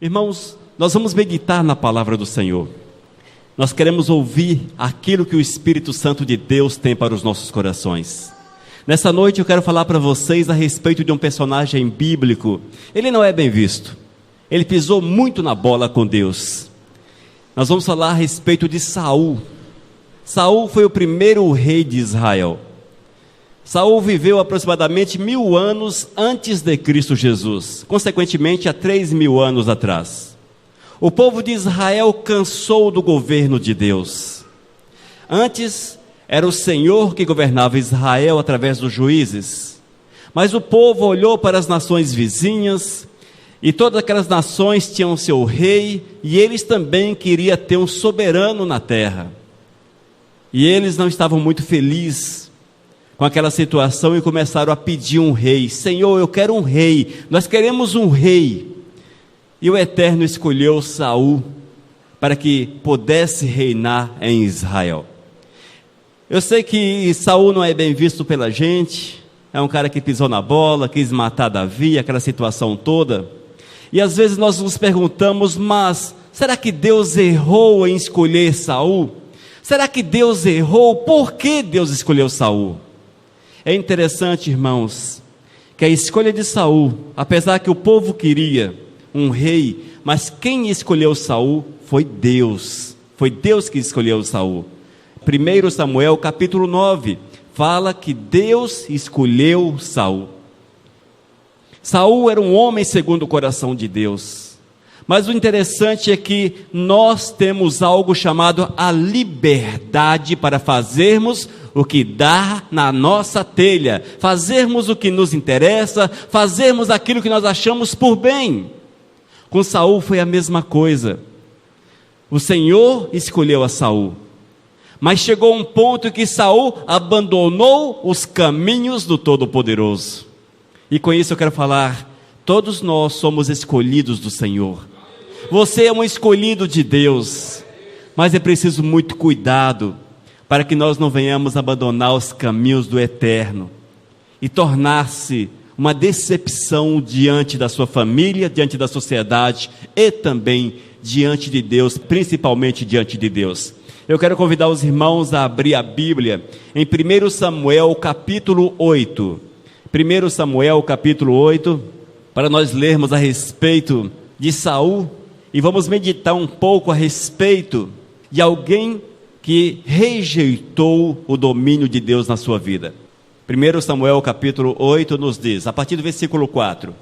Irmãos, nós vamos meditar na palavra do Senhor. Nós queremos ouvir aquilo que o Espírito Santo de Deus tem para os nossos corações. Nessa noite eu quero falar para vocês a respeito de um personagem bíblico. Ele não é bem visto. Ele pisou muito na bola com Deus. Nós vamos falar a respeito de Saul. Saul foi o primeiro rei de Israel. Saul viveu aproximadamente 1000 anos antes de Cristo Jesus, consequentemente há 3000 anos atrás. O povo de Israel cansou do governo de Deus. Antes era o Senhor que governava Israel através dos juízes, mas o povo olhou para as nações vizinhas, e todas aquelas nações tinham seu rei, e eles também queriam ter um soberano na terra. E eles não estavam muito felizes com aquela situação e começaram a pedir um rei. Senhor, eu quero um rei, nós queremos um rei. E o Eterno escolheu Saul para que pudesse reinar em Israel. Eu sei que Saul não é bem visto pela gente, é um cara que pisou na bola, quis matar Davi, aquela situação toda. E às vezes nós nos perguntamos, mas será que Deus errou em escolher Saul? Será que Deus errou? Por que Deus escolheu Saul? É interessante, irmãos, que a escolha de Saul, apesar que o povo queria um rei, mas quem escolheu Saul foi Deus. Foi Deus que escolheu Saul. 1 Samuel capítulo 9 fala que Deus escolheu Saul. Saul era um homem segundo o coração de Deus. Mas o interessante é que nós temos algo chamado a liberdade para fazermos o que dá na nossa telha, fazermos o que nos interessa, fazermos aquilo que nós achamos por bem. Com Saul foi a mesma coisa. O Senhor escolheu a Saul, mas chegou um ponto que Saul abandonou os caminhos do Todo-Poderoso. E com isso eu quero falar, todos nós somos escolhidos do Senhor. Você é um escolhido de Deus, mas é preciso muito cuidado para que nós não venhamos abandonar os caminhos do Eterno e tornar-se uma decepção diante da sua família, diante da sociedade e também diante de Deus, principalmente diante de Deus. Eu quero convidar os irmãos a abrir a Bíblia em 1 Samuel capítulo 8. 1 Samuel capítulo 8, para nós lermos a respeito de Saul e vamos meditar um pouco a respeito de alguém que rejeitou o domínio de Deus na sua vida. 1 Samuel capítulo 8 nos diz, a partir do versículo 4: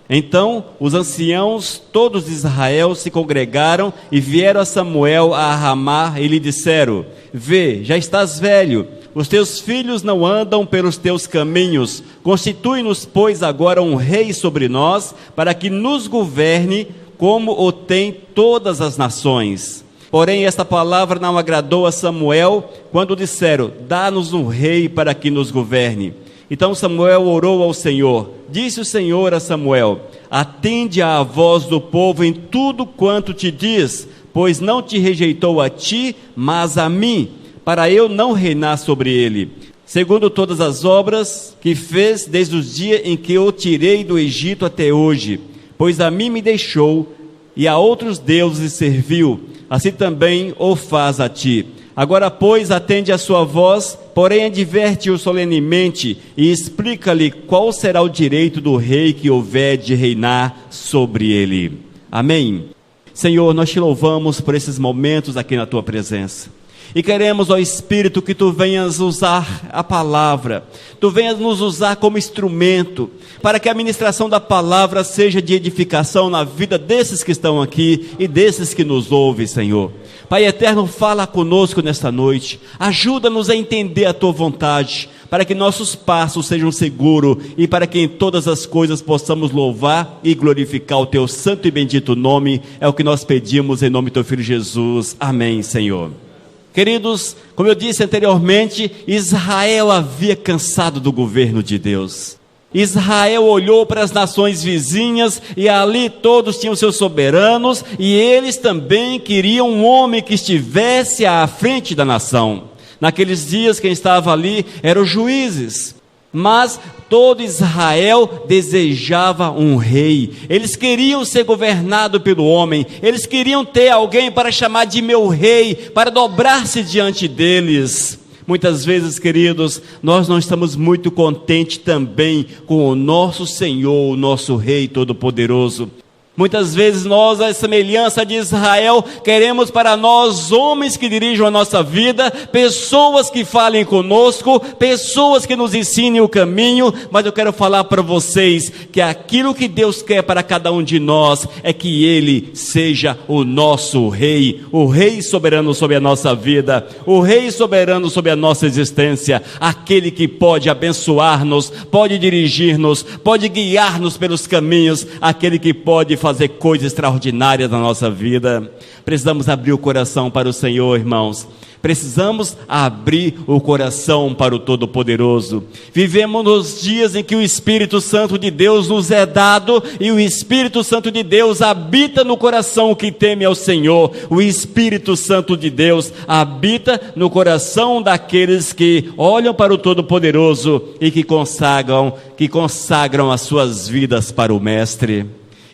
Então os anciãos todos de Israel se congregaram e vieram a Samuel a Ramá e lhe disseram: Vê, já estás velho, os teus filhos não andam pelos teus caminhos, constitui-nos, pois, agora um rei sobre nós, para que nos governe como o tem todas as nações. Porém esta palavra não agradou a Samuel, quando disseram: Dá-nos um rei para que nos governe. Então Samuel orou ao Senhor. Disse o Senhor a Samuel: Atende à voz do povo em tudo quanto te diz, pois não te rejeitou a ti, mas a mim, para eu não reinar sobre ele, segundo todas as obras que fez desde os dias em que eu tirei do Egito até hoje. Pois a mim me deixou e a outros deuses serviu, assim também o faz a ti. Agora, pois, atende a sua voz, porém adverte-o solenemente e explica-lhe qual será o direito do rei que houver de reinar sobre ele. Amém. Senhor, nós te louvamos por esses momentos aqui na tua presença. E queremos, ó Espírito, que tu venhas usar a palavra, tu venhas nos usar como instrumento, para que a ministração da palavra seja de edificação na vida desses que estão aqui e desses que nos ouvem, Senhor. Pai eterno, fala conosco nesta noite, ajuda-nos a entender a tua vontade, para que nossos passos sejam seguros e para que em todas as coisas possamos louvar e glorificar o teu santo e bendito nome. É o que nós pedimos em nome do teu Filho Jesus. Amém, Senhor. Queridos, como eu disse anteriormente, Israel havia cansado do governo de Deus. Israel olhou para as nações vizinhas e ali todos tinham seus soberanos e eles também queriam um homem que estivesse à frente da nação. Naqueles dias quem estava ali eram os juízes. Mas todo Israel desejava um rei. Eles queriam ser governados pelo homem. Eles queriam ter alguém para chamar de meu rei, para dobrar-se diante deles. Muitas vezes, queridos, nós não estamos muito contentes também com o nosso Senhor, o nosso Rei Todo-Poderoso. Muitas vezes nós, à semelhança de Israel, queremos para nós homens que dirijam a nossa vida, pessoas que falem conosco, pessoas que nos ensinem o caminho, mas eu quero falar para vocês que aquilo que Deus quer para cada um de nós é que Ele seja o nosso Rei, o Rei soberano sobre a nossa vida, o Rei soberano sobre a nossa existência, aquele que pode abençoar-nos, pode dirigir-nos, pode guiar-nos pelos caminhos, aquele que pode fazer coisas extraordinárias na nossa vida. Precisamos abrir o coração para o Senhor, irmãos. Precisamos abrir o coração para o Todo-Poderoso. Vivemos nos dias em que o Espírito Santo de Deus nos é dado, e o Espírito Santo de Deus habita no coração que teme ao Senhor. O Espírito Santo de Deus habita no coração daqueles que olham para o Todo-Poderoso e que consagram as suas vidas para o Mestre.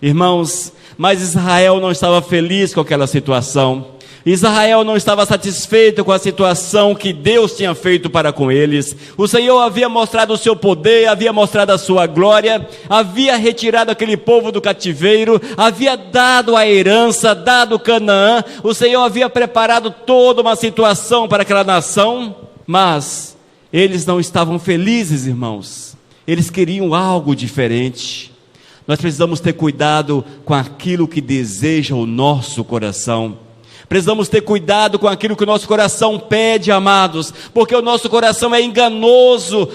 Irmãos, mas Israel não estava feliz com aquela situação. Israel não estava satisfeito com a situação que Deus tinha feito para com eles. O Senhor havia mostrado o seu poder, havia mostrado a sua glória, havia retirado aquele povo do cativeiro, havia dado a herança, dado Canaã. O Senhor havia preparado toda uma situação para aquela nação, mas eles não estavam felizes, irmãos. Eles queriam algo diferente. Nós precisamos ter cuidado com aquilo que deseja o nosso coração. Precisamos ter cuidado com aquilo que o nosso coração pede, amados, porque o nosso coração é enganoso,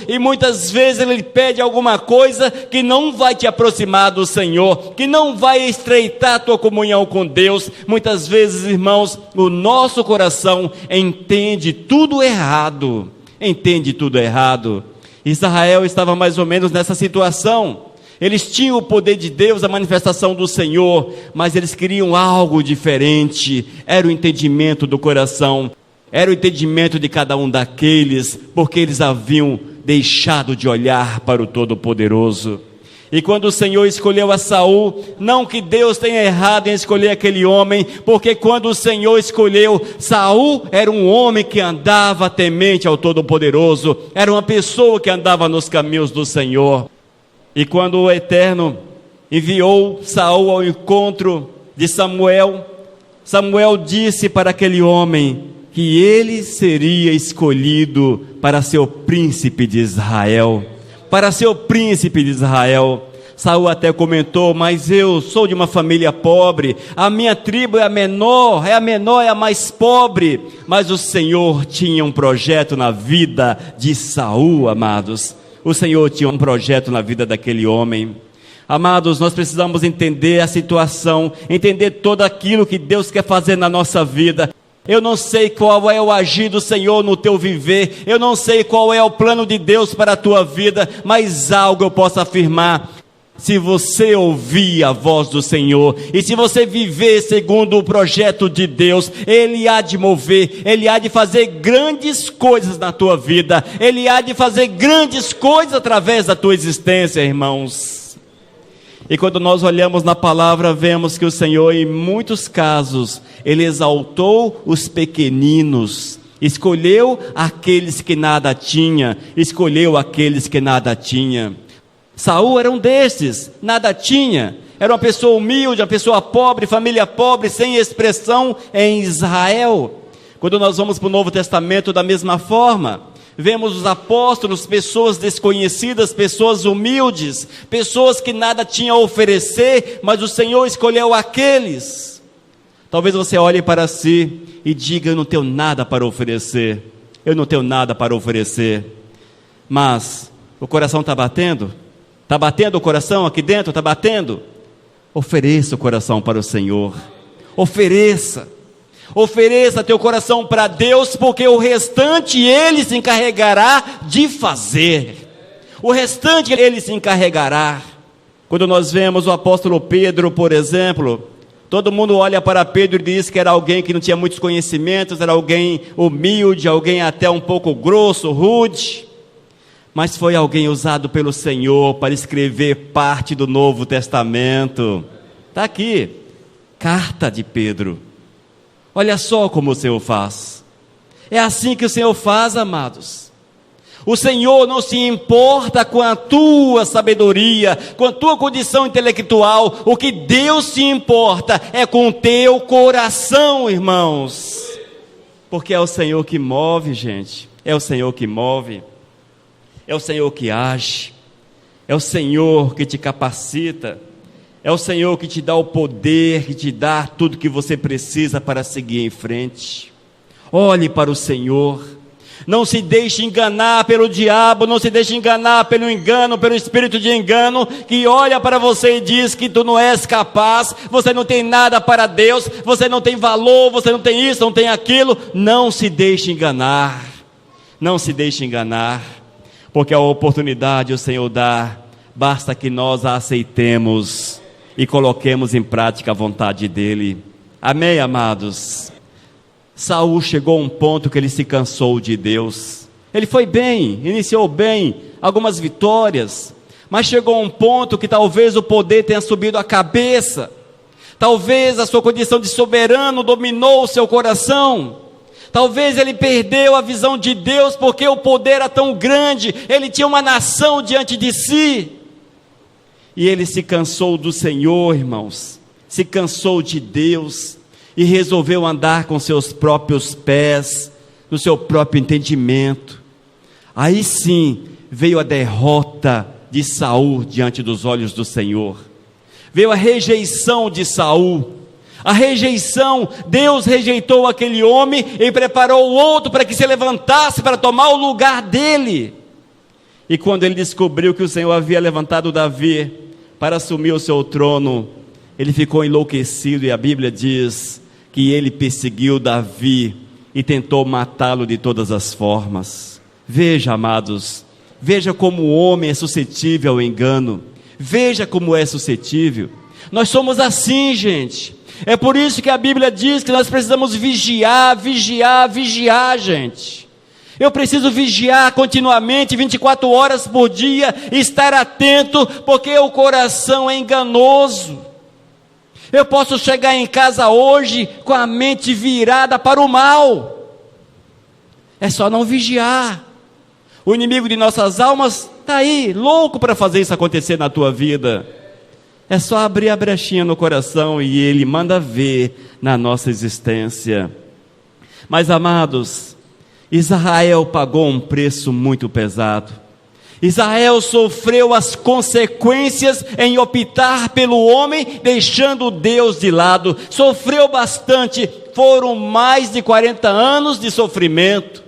e muitas vezes ele pede alguma coisa que não vai te aproximar do Senhor, que não vai estreitar a tua comunhão com Deus. Muitas vezes, irmãos, o nosso coração entende tudo errado. Israel estava mais ou menos nessa situação. Eles tinham o poder de Deus, a manifestação do Senhor, mas eles queriam algo diferente. Era o entendimento do coração, era o entendimento de cada um daqueles, porque eles haviam deixado de olhar para o Todo-Poderoso. E quando o Senhor escolheu a Saul, não que Deus tenha errado em escolher aquele homem, porque quando o Senhor escolheu, Saul era um homem que andava temente ao Todo-Poderoso, era uma pessoa que andava nos caminhos do Senhor. E quando o Eterno enviou Saul ao encontro de Samuel, Samuel disse para aquele homem que ele seria escolhido para ser o príncipe de Israel. Saul até comentou: mas eu sou de uma família pobre, a minha tribo é a menor, é a mais pobre. Mas o Senhor tinha um projeto na vida de Saul, amados. O Senhor tinha um projeto na vida daquele homem. Amados, nós precisamos entender a situação, entender tudo aquilo que Deus quer fazer na nossa vida. Eu não sei qual é o agir do Senhor no teu viver, eu não sei qual é o plano de Deus para a tua vida, mas algo eu posso afirmar: se você ouvir a voz do Senhor, e se você viver segundo o projeto de Deus, Ele há de mover, Ele há de fazer grandes coisas na tua vida, Ele há de fazer grandes coisas através da tua existência, irmãos. E quando nós olhamos na palavra, vemos que o Senhor, em muitos casos, Ele exaltou os pequeninos, escolheu aqueles que nada tinham, Saul era um desses, nada tinha, era uma pessoa humilde, uma pessoa pobre, família pobre, sem expressão em Israel. Quando nós vamos para o Novo Testamento, da mesma forma, vemos os apóstolos, pessoas desconhecidas, pessoas humildes, pessoas que nada tinham a oferecer, mas o Senhor escolheu aqueles. Talvez você olhe para si e diga: eu não tenho nada para oferecer, mas o coração está batendo? Está batendo o coração aqui dentro? Está batendo? Ofereça o coração para o Senhor. Ofereça teu coração para Deus, porque o restante Ele se encarregará de fazer. Quando nós vemos o apóstolo Pedro, por exemplo, Todo mundo olha para Pedro e diz que era alguém que não tinha muitos conhecimentos, era alguém humilde, alguém até um pouco grosso, rude. Mas foi alguém usado pelo Senhor para escrever parte do Novo Testamento. Está aqui, carta de Pedro. Olha só como o Senhor faz. É assim que o Senhor faz, amados. O Senhor não se importa com a tua sabedoria, com a tua condição intelectual. O que Deus se importa é com o teu coração, irmãos. Porque é o Senhor que move, gente. É o Senhor que move. É o Senhor que age. É o Senhor que te capacita. É o Senhor que te dá o poder, que te dá tudo que você precisa para seguir em frente. Olhe para o Senhor. Não se deixe enganar pelo diabo, não se deixe enganar pelo engano, pelo espírito de engano, que olha para você e diz que tu não és capaz, você não tem nada para Deus, você não tem valor, você não tem isso, não tem aquilo. Não se deixe enganar, não se deixe enganar, porque a oportunidade o Senhor dá, basta que nós a aceitemos e coloquemos em prática a vontade dEle. Amém, amados? Saul chegou a um ponto que ele se cansou de Deus. Ele foi bem, iniciou bem, algumas vitórias, mas chegou a um ponto que talvez o poder tenha subido a cabeça, talvez a sua condição de soberano dominou o seu coração, talvez ele perdeu a visão de Deus, porque o poder era tão grande, ele tinha uma nação diante de si, e ele se cansou do Senhor, irmãos, se cansou de Deus, e resolveu andar com seus próprios pés, no seu próprio entendimento. Aí sim veio a derrota de Saul diante dos olhos do Senhor. Veio a rejeição de Saul. A rejeição, Deus rejeitou aquele homem e preparou o outro para que se levantasse para tomar o lugar dele. E quando ele descobriu que o Senhor havia levantado Davi para assumir o seu trono, ele ficou enlouquecido, e a Bíblia diz que ele perseguiu Davi e tentou matá-lo de todas as formas. Veja, amados, veja como o homem é suscetível ao engano, veja como é suscetível. Nós somos assim, gente. É por isso que a Bíblia diz que nós precisamos vigiar, gente. Eu preciso vigiar continuamente, 24 horas por dia, estar atento, porque o coração é enganoso. Eu posso chegar em casa hoje com a mente virada para o mal. É só não vigiar. O inimigo de nossas almas está aí, louco para fazer isso acontecer na tua vida. É só abrir a brechinha no coração e ele manda ver na nossa existência. Mas, amados, Israel pagou um preço muito pesado. Israel sofreu as consequências em optar pelo homem, deixando Deus de lado. Sofreu bastante, foram mais de 40 anos de sofrimento,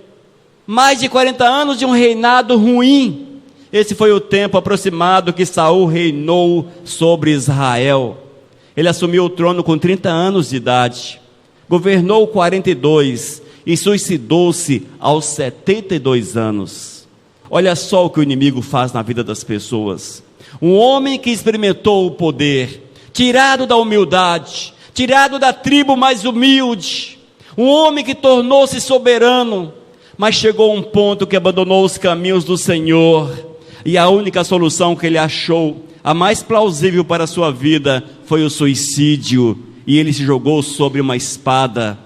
mais de 40 anos de um reinado ruim. Esse foi o tempo aproximado que Saul reinou sobre Israel. Ele assumiu o trono com 30 anos de idade, governou 42 e suicidou-se aos 72 anos. Olha só o que o inimigo faz na vida das pessoas. Um homem que experimentou o poder, tirado da humildade, tirado da tribo mais humilde, um homem que tornou-se soberano, mas chegou a um ponto que abandonou os caminhos do Senhor, e a única solução que ele achou, a mais plausível para a sua vida, foi o suicídio, e ele se jogou sobre uma espada,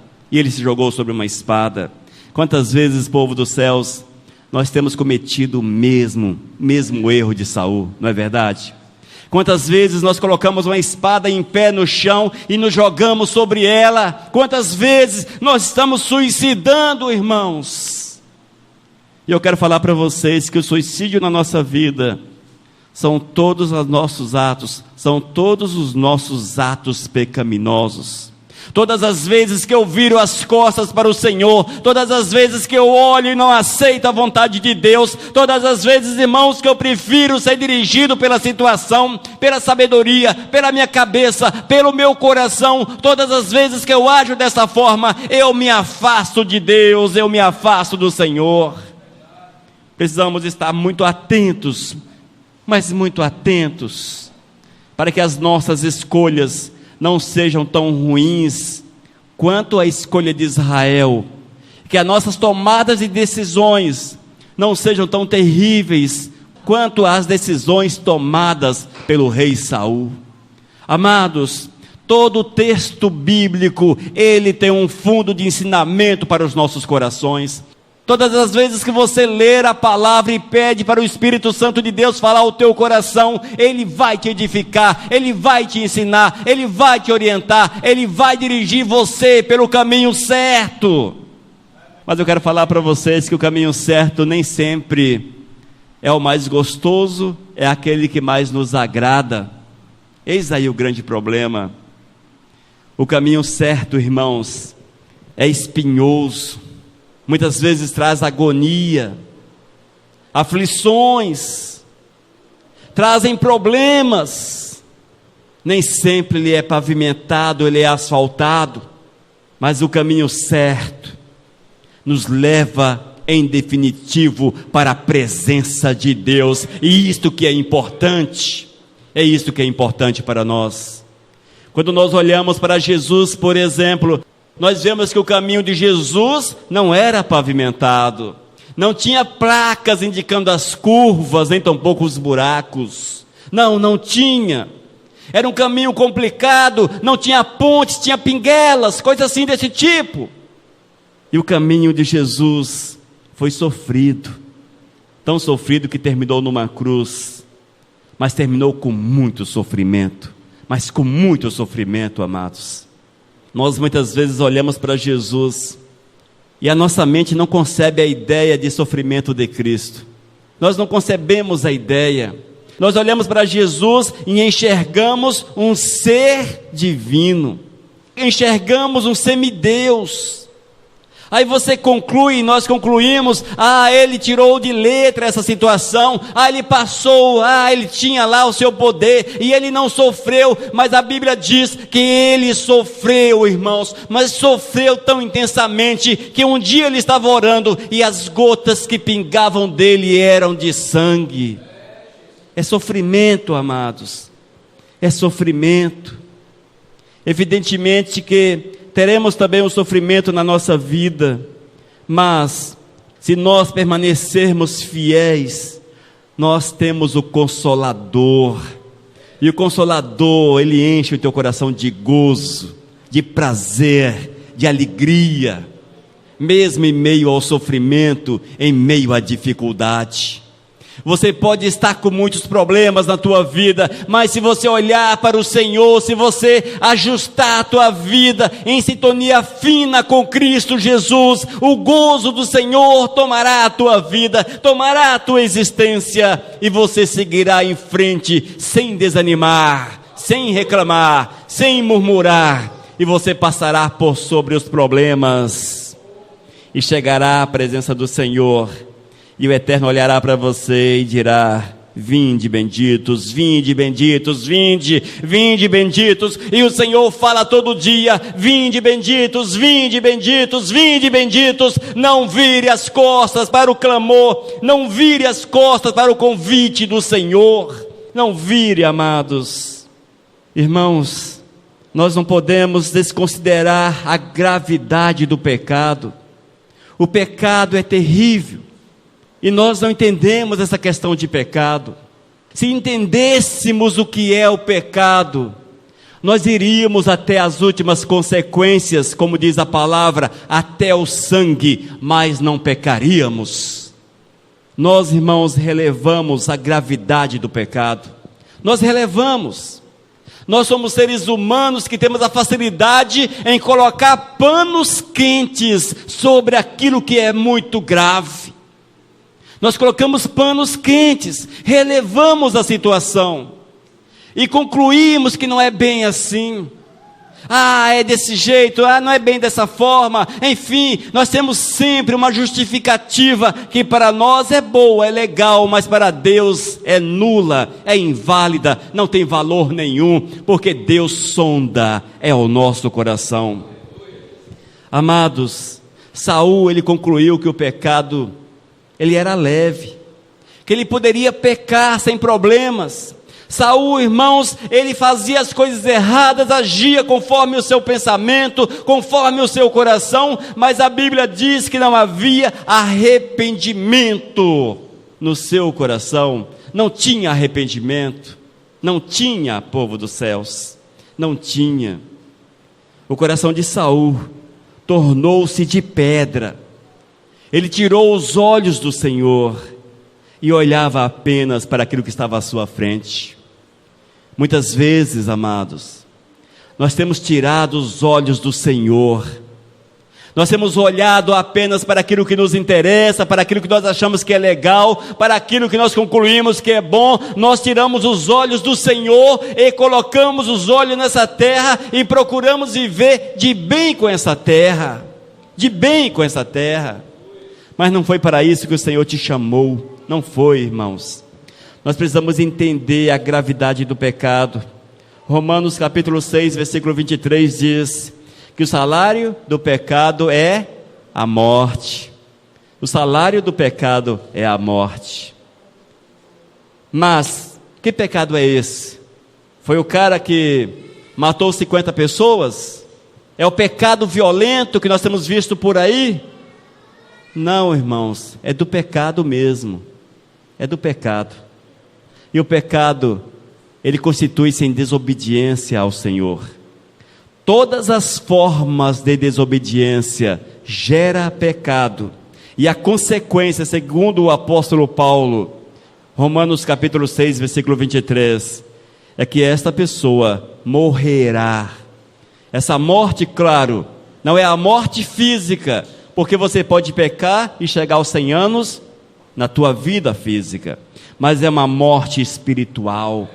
Quantas vezes, povo dos céus, nós temos cometido o mesmo erro de Saul, não é verdade? Quantas vezes nós colocamos uma espada em pé no chão e nos jogamos sobre ela? Quantas vezes nós estamos suicidando, irmãos? E eu quero falar para vocês que o suicídio na nossa vida são todos os nossos atos pecaminosos. Todas as vezes que eu viro as costas para o Senhor, todas as vezes que eu olho e não aceito a vontade de Deus, todas as vezes, irmãos, que eu prefiro ser dirigido pela situação, pela sabedoria, pela minha cabeça, pelo meu coração, todas as vezes que eu ajo dessa forma, eu me afasto de Deus, eu me afasto do Senhor. Precisamos estar muito atentos, mas muito atentos, para que as nossas escolhas não sejam tão ruins quanto a escolha de Israel, que as nossas tomadas de decisões não sejam tão terríveis quanto as decisões tomadas pelo rei Saul. Amados, todo o texto bíblico, ele tem um fundo de ensinamento para os nossos corações. Todas as vezes que você ler a palavra e pede para o Espírito Santo de Deus falar ao teu coração, ele vai te edificar, ele vai te ensinar, ele vai te orientar, ele vai dirigir você pelo caminho certo. Mas eu quero falar para vocês que o caminho certo nem sempre é o mais gostoso, é aquele que mais nos agrada. Eis aí o grande problema. O caminho certo, irmãos, é espinhoso. Muitas vezes traz agonia, aflições, trazem problemas. Nem sempre ele é pavimentado, ele é asfaltado, mas o caminho certo nos leva em definitivo para a presença de Deus, e isto que é importante, é isto que é importante para nós. Quando nós olhamos para Jesus, por exemplo, nós vemos que o caminho de Jesus não era pavimentado, não tinha placas indicando as curvas, nem tampouco os buracos, não tinha, era um caminho complicado, não tinha pontes, tinha pinguelas, coisas assim desse tipo. E o caminho de Jesus foi sofrido, tão sofrido que terminou numa cruz, mas terminou com muito sofrimento, mas com muito sofrimento, amados. Nós muitas vezes olhamos para Jesus e a nossa mente não concebe a ideia de sofrimento de Cristo. Nós não concebemos a ideia. Nós olhamos para Jesus e enxergamos um ser divino, enxergamos um semideus. Aí você conclui, nós concluímos, ele tirou de letra essa situação, ele passou, ele tinha lá o seu poder, e ele não sofreu, mas a Bíblia diz que ele sofreu, irmãos, mas sofreu tão intensamente, que um dia ele estava orando, e as gotas que pingavam dele eram de sangue. É sofrimento, amados, é sofrimento. Evidentemente que teremos também um sofrimento na nossa vida, mas se nós permanecermos fiéis, nós temos o Consolador, e o Consolador, ele enche o teu coração de gozo, de prazer, de alegria, mesmo em meio ao sofrimento, em meio à dificuldade. Você pode estar com muitos problemas na tua vida, mas se você olhar para o Senhor, se você ajustar a tua vida em sintonia fina com Cristo Jesus, o gozo do Senhor tomará a tua vida, tomará a tua existência, e você seguirá em frente sem desanimar, sem reclamar, sem murmurar, e você passará por sobre os problemas e chegará à presença do Senhor. E o Eterno olhará para você e dirá: vinde benditos, vinde benditos, vinde benditos. E o Senhor fala todo dia: vinde benditos, vinde benditos, vinde benditos. Não vire as costas para o clamor, não vire as costas para o convite do Senhor, não vire, amados. Irmãos, nós não podemos desconsiderar a gravidade do pecado. O pecado é terrível, e nós não entendemos essa questão de pecado. Se entendêssemos o que é o pecado, nós iríamos até as últimas consequências, como diz a palavra, até o sangue, mas não pecaríamos. Nós, irmãos, relevamos a gravidade do pecado. Nós relevamos. Nós somos seres humanos que temos a facilidade em colocar panos quentes sobre aquilo que é muito grave. Nós colocamos panos quentes, relevamos a situação e concluímos que não é bem assim. É desse jeito, não é bem dessa forma. Enfim, nós temos sempre uma justificativa que para nós é boa, é legal, mas para Deus é nula, é inválida, não tem valor nenhum, porque Deus sonda o nosso coração. Amados, Saul, ele concluiu que o pecado, ele era leve, que ele poderia pecar sem problemas. Saul, irmãos, ele fazia as coisas erradas, agia conforme o seu pensamento, conforme o seu coração, mas a Bíblia diz que não havia arrependimento no seu coração. Não tinha arrependimento, não tinha, povo dos céus, não tinha. O coração de Saul tornou-se de pedra. Ele tirou os olhos do Senhor e olhava apenas para aquilo que estava à sua frente. Muitas vezes, amados, nós temos tirado os olhos do Senhor. Nós temos olhado apenas para aquilo que nos interessa, para aquilo que nós achamos que é legal, para aquilo que nós concluímos que é bom. Nós tiramos os olhos do Senhor e colocamos os olhos nessa terra e procuramos viver de bem com essa terra, de bem com essa terra. Mas não foi para isso que o Senhor te chamou, não foi, irmãos. Nós precisamos entender a gravidade do pecado. Romanos capítulo 6, versículo 23 diz que o salário do pecado é a morte. O salário do pecado é a morte. Mas, que pecado é esse? Foi o cara que matou 50 pessoas? É o pecado violento que nós temos visto por aí? Não, irmãos, é do pecado mesmo. É do pecado. E o pecado, ele constitui-se em desobediência ao Senhor. Todas as formas de desobediência gera pecado. E a consequência, segundo o apóstolo Paulo, Romanos capítulo 6, versículo 23, é que esta pessoa morrerá. Essa morte, claro, não é a morte física, porque você pode pecar e chegar aos 100 anos na tua vida física, mas é uma morte espiritual.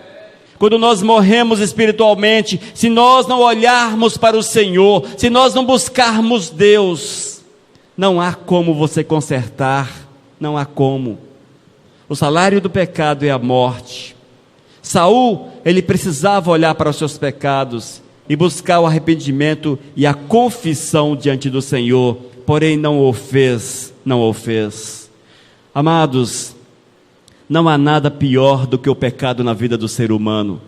Quando nós morremos espiritualmente, se nós não olharmos para o Senhor, se nós não buscarmos Deus, não há como você consertar, não há como. O salário do pecado é a morte. Saul, ele precisava olhar para os seus pecados e buscar o arrependimento e a confissão diante do Senhor, porém não o fez, não o fez. Amados, não há nada pior do que o pecado na vida do ser humano,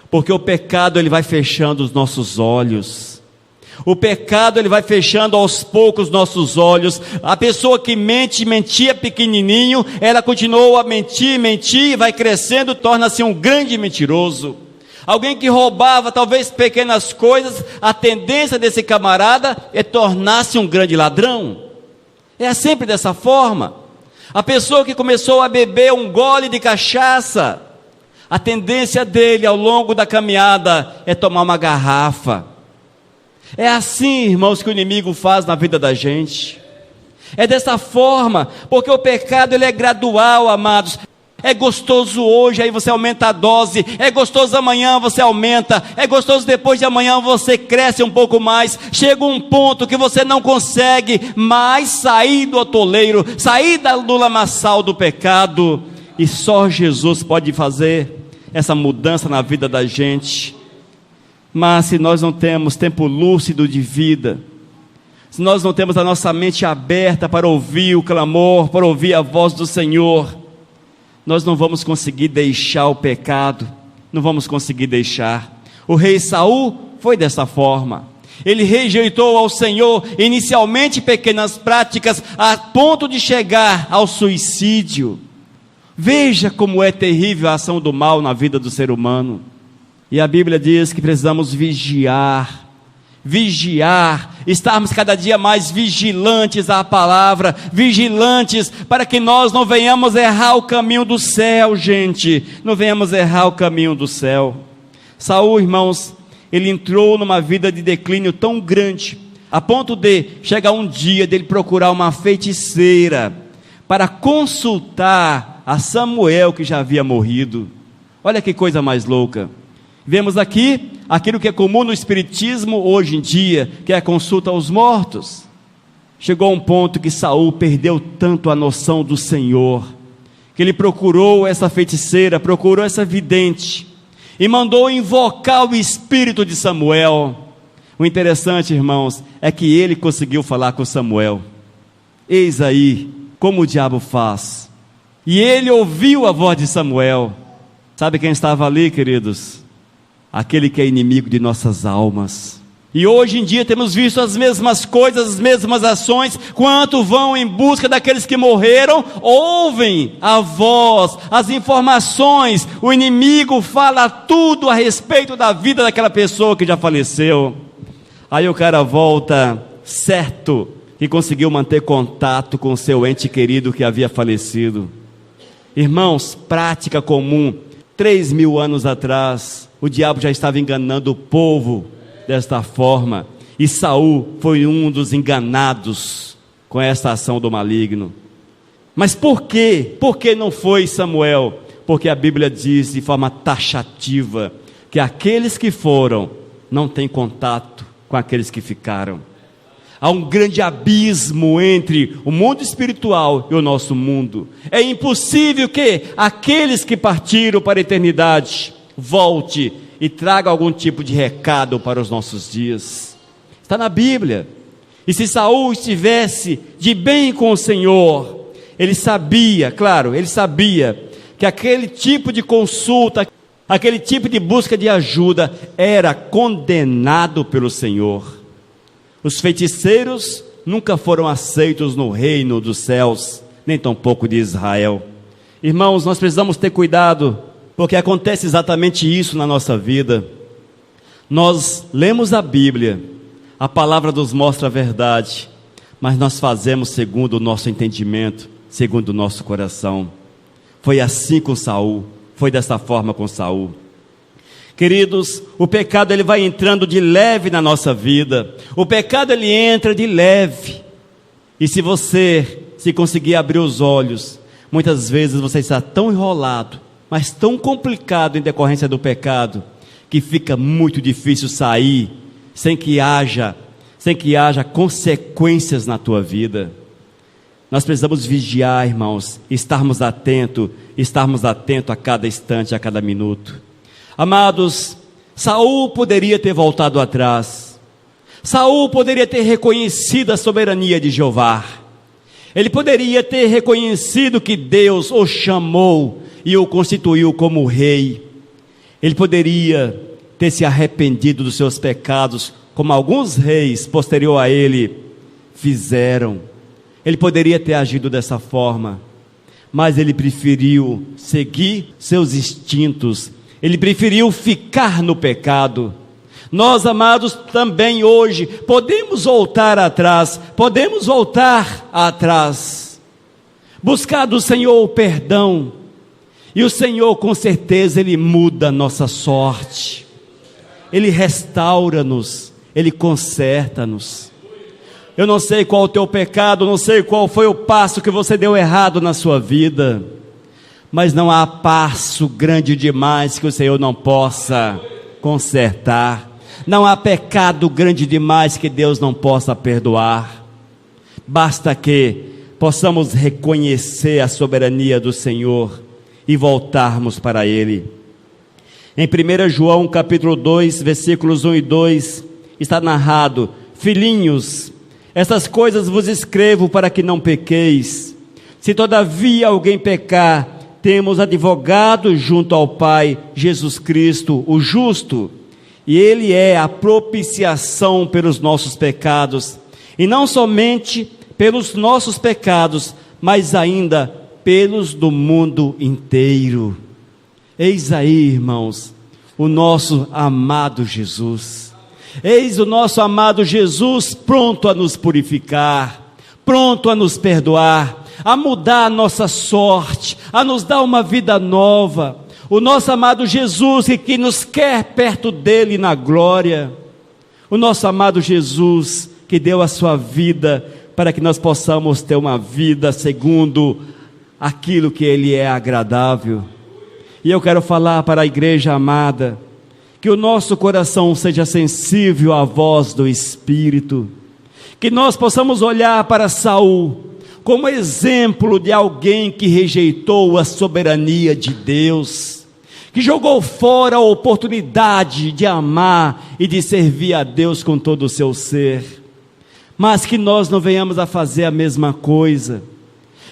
porque o pecado ele vai fechando os nossos olhos. O pecado ele vai fechando aos poucos nossos olhos. A pessoa que mentia pequenininho, ela continua a mentir, e vai crescendo, torna-se um grande mentiroso. Alguém que roubava talvez pequenas coisas, a tendência desse camarada é tornar-se um grande ladrão. É sempre dessa forma. A pessoa que começou a beber um gole de cachaça, a tendência dele ao longo da caminhada é tomar uma garrafa. É assim, irmãos, que o inimigo faz na vida da gente. É dessa forma, porque o pecado ele é gradual, amados. É gostoso hoje, aí você aumenta a dose. É gostoso amanhã, você aumenta. É gostoso depois de amanhã, você cresce um pouco mais. Chega um ponto que você não consegue mais sair do atoleiro, sair do lamaçal do pecado. E só Jesus pode fazer essa mudança na vida da gente. Mas se nós não temos tempo lúcido de vida, se nós não temos a nossa mente aberta para ouvir o clamor, para ouvir a voz do Senhor, nós não vamos conseguir deixar o pecado, não vamos conseguir deixar. O rei Saul foi dessa forma. Ele rejeitou ao Senhor inicialmente pequenas práticas, a ponto de chegar ao suicídio. Veja como é terrível a ação do mal na vida do ser humano. E a Bíblia diz que precisamos vigiar, estarmos cada dia mais vigilantes à palavra, vigilantes para que nós não venhamos errar o caminho do céu, gente, não venhamos errar o caminho do céu. Saul, irmãos, ele entrou numa vida de declínio tão grande, a ponto de chegar um dia dele procurar uma feiticeira para consultar a Samuel que já havia morrido. Olha que coisa mais louca. Vemos aqui aquilo que é comum no espiritismo hoje em dia, que é a consulta aos mortos. Chegou a um ponto que Saul perdeu tanto a noção do Senhor, que ele procurou essa feiticeira, procurou essa vidente, e mandou invocar o espírito de Samuel. O interessante, irmãos, é que ele conseguiu falar com Samuel. Eis aí como o diabo faz. E ele ouviu a voz de Samuel. Sabe quem estava ali, queridos? Aquele que é inimigo de nossas almas. E hoje em dia temos visto as mesmas coisas, as mesmas ações. Quanto vão em busca daqueles que morreram, ouvem a voz, as informações. O inimigo fala tudo a respeito da vida daquela pessoa que já faleceu. Aí o cara volta certo que conseguiu manter contato com o seu ente querido que havia falecido. Irmãos, prática comum. 3.000 anos atrás, o diabo já estava enganando o povo desta forma, e Saul foi um dos enganados com esta ação do maligno. Mas por quê? Por que não foi Samuel? Porque a Bíblia diz de forma taxativa que aqueles que foram não têm contato com aqueles que ficaram. Há um grande abismo entre o mundo espiritual e o nosso mundo. É impossível que aqueles que partiram para a eternidade volte e traga algum tipo de recado para os nossos dias. Está na Bíblia. E se Saul estivesse de bem com o Senhor, ele sabia, claro, ele sabia que aquele tipo de consulta, aquele tipo de busca de ajuda era condenado pelo Senhor. Os feiticeiros nunca foram aceitos no reino dos céus, nem tampouco de Israel. Irmãos, nós precisamos ter cuidado, porque acontece exatamente isso na nossa vida. Nós lemos a Bíblia, a palavra nos mostra a verdade, mas nós fazemos segundo o nosso entendimento, segundo o nosso coração. Foi assim com Saul, foi dessa forma com Saul. Queridos, o pecado ele vai entrando de leve na nossa vida. O pecado ele entra de leve. E se você conseguir abrir os olhos, muitas vezes você está tão enrolado, mas tão complicado em decorrência do pecado, que fica muito difícil sair sem que haja consequências na tua vida. Nós precisamos vigiar, irmãos, estarmos atentos a cada instante, a cada minuto. Amados, Saul poderia ter voltado atrás. Saul poderia ter reconhecido a soberania de Jeová. Ele poderia ter reconhecido que Deus o chamou e o constituiu como rei. Ele poderia ter se arrependido dos seus pecados, como alguns reis posterior a ele fizeram. Ele poderia ter agido dessa forma, mas ele preferiu seguir seus instintos. Ele preferiu ficar no pecado. Nós, amados, também hoje podemos voltar atrás, buscar do Senhor o perdão, e o Senhor com certeza Ele muda a nossa sorte, Ele restaura-nos, Ele conserta-nos. Eu não sei qual o teu pecado, não sei qual foi o passo que você deu errado na sua vida, mas não há passo grande demais que o Senhor não possa consertar. Não há pecado grande demais que Deus não possa perdoar. Basta que possamos reconhecer a soberania do Senhor e voltarmos para Ele. Em 1 João capítulo 2, versículos 1 e 2, está narrado: filhinhos, estas coisas vos escrevo para que não pequeis. Se todavia alguém pecar, temos advogado junto ao Pai, Jesus Cristo, o justo, e Ele é a propiciação pelos nossos pecados, e não somente pelos nossos pecados, mas ainda pelos do mundo inteiro. Eis aí, irmãos, o nosso amado Jesus. Eis o nosso amado Jesus pronto a nos purificar, pronto a nos perdoar, a mudar a nossa sorte, a nos dar uma vida nova. O nosso amado Jesus que nos quer perto dele na glória. O nosso amado Jesus que deu a sua vida para que nós possamos ter uma vida segundo aquilo que ele é agradável. E eu quero falar para a igreja amada, que o nosso coração seja sensível à voz do Espírito, que nós possamos olhar para Saul como exemplo de alguém que rejeitou a soberania de Deus, que jogou fora a oportunidade de amar e de servir a Deus com todo o seu ser, mas que nós não venhamos a fazer a mesma coisa,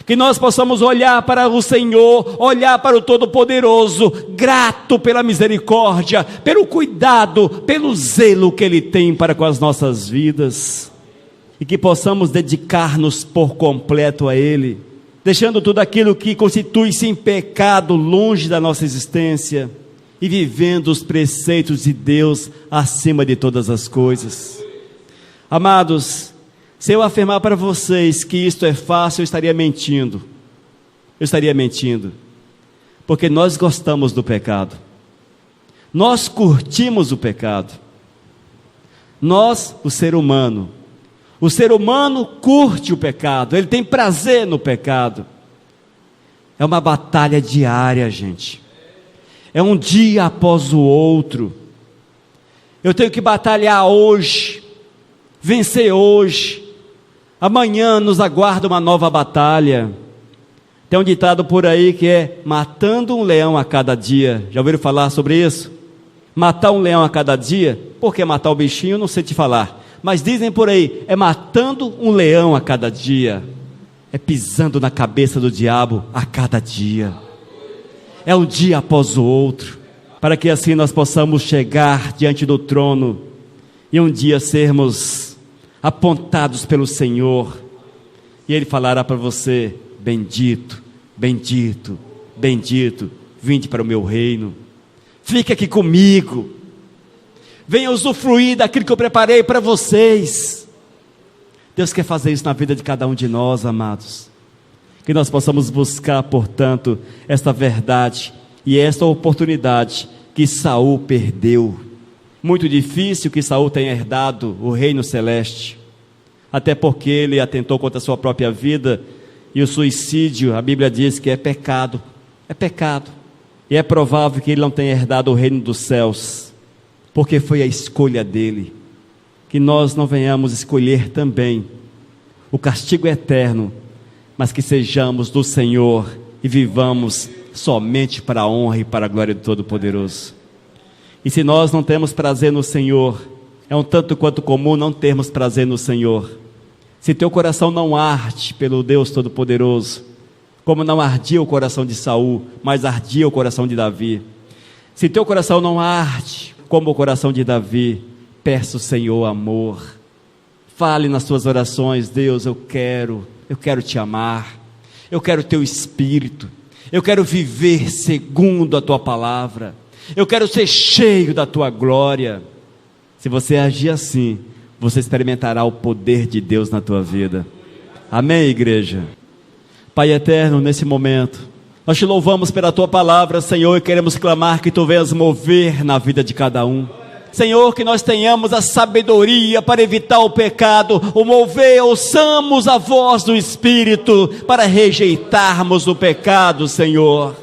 Que nós possamos olhar para o Senhor, olhar para o Todo-Poderoso, grato pela misericórdia, pelo cuidado, pelo zelo que Ele tem para com as nossas vidas. E que possamos dedicar-nos por completo a Ele, deixando tudo aquilo que constitui-se em pecado longe da nossa existência e vivendo os preceitos de Deus acima de todas as coisas. Amados, se eu afirmar para vocês que isto é fácil, eu estaria mentindo. Porque nós gostamos do pecado. Nós curtimos o pecado. Nós, o ser humano curte o pecado, ele tem prazer no pecado. É uma batalha diária, gente. É um dia após o outro. Eu tenho que batalhar hoje, vencer hoje. Amanhã nos aguarda uma nova batalha. Tem um ditado por aí que é: matando um leão a cada dia. Já ouviram falar sobre isso? Matar um leão a cada dia? Por que matar o bichinho? Não sei te falar. Mas dizem por aí, é matando um leão a cada dia. É pisando na cabeça do diabo a cada dia. É um dia após o outro. Para que assim nós possamos chegar diante do trono e um dia sermos apontados pelo Senhor, e Ele falará para você: bendito, bendito, bendito, vinde para o meu reino, fique aqui comigo, venha usufruir daquilo que eu preparei para vocês. Deus quer fazer isso na vida de cada um de nós, amados. Que nós possamos buscar, portanto, esta verdade e esta oportunidade que Saul perdeu. Muito difícil que Saul tenha herdado o reino celeste, até porque ele atentou contra a sua própria vida, e o suicídio, a Bíblia diz que é pecado, e é provável que ele não tenha herdado o reino dos céus, porque foi a escolha dele. Que nós não venhamos escolher também o castigo eterno, mas que sejamos do Senhor e vivamos somente para a honra e para a glória do Todo-Poderoso. E se nós não temos prazer no Senhor, é um tanto quanto comum não termos prazer no Senhor. Se teu coração não arde pelo Deus Todo-Poderoso, como não ardia o coração de Saul, mas ardia o coração de Davi. Se teu coração não arde como o coração de Davi, peça ao Senhor amor. Fale nas suas orações: Deus, eu quero te amar, eu quero teu Espírito, eu quero viver segundo a tua palavra, eu quero ser cheio da tua glória. Se você agir assim, você experimentará o poder de Deus na tua vida. Amém, igreja? Pai eterno, nesse momento, nós te louvamos pela tua palavra, Senhor, e queremos clamar que tu venhas mover na vida de cada um. Senhor, que nós tenhamos a sabedoria para evitar o pecado, o mover, ouçamos a voz do Espírito para rejeitarmos o pecado, Senhor,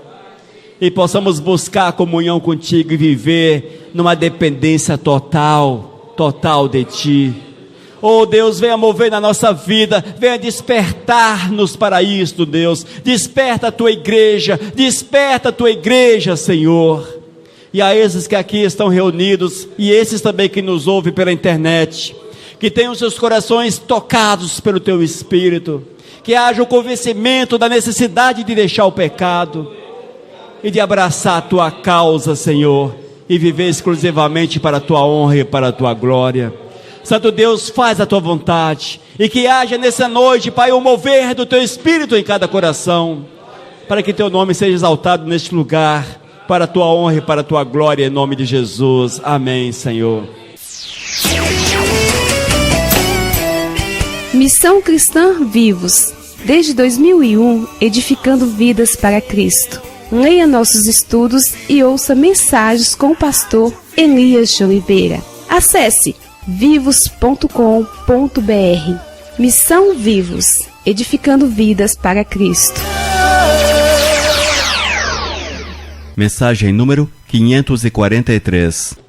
e possamos buscar a comunhão contigo e viver numa dependência total de ti. Oh Deus, venha mover na nossa vida, venha despertar-nos para isto, Deus. Desperta a tua igreja, Senhor. E a esses que aqui estão reunidos, e esses também que nos ouvem pela internet, que tenham seus corações tocados pelo teu Espírito, que haja o convencimento da necessidade de deixar o pecado e de abraçar a tua causa, Senhor, e viver exclusivamente para a tua honra e para a tua glória. Santo Deus, faz a tua vontade, e que haja nessa noite, Pai, o mover do teu Espírito em cada coração, para que teu nome seja exaltado neste lugar, para a tua honra e para a tua glória, em nome de Jesus. Amém, Senhor. Missão Cristã Vivos, desde 2001, edificando vidas para Cristo. Leia nossos estudos e ouça mensagens com o pastor Elias de Oliveira. Acesse vivos.com.br. Missão Vivos, edificando vidas para Cristo. Mensagem número 543.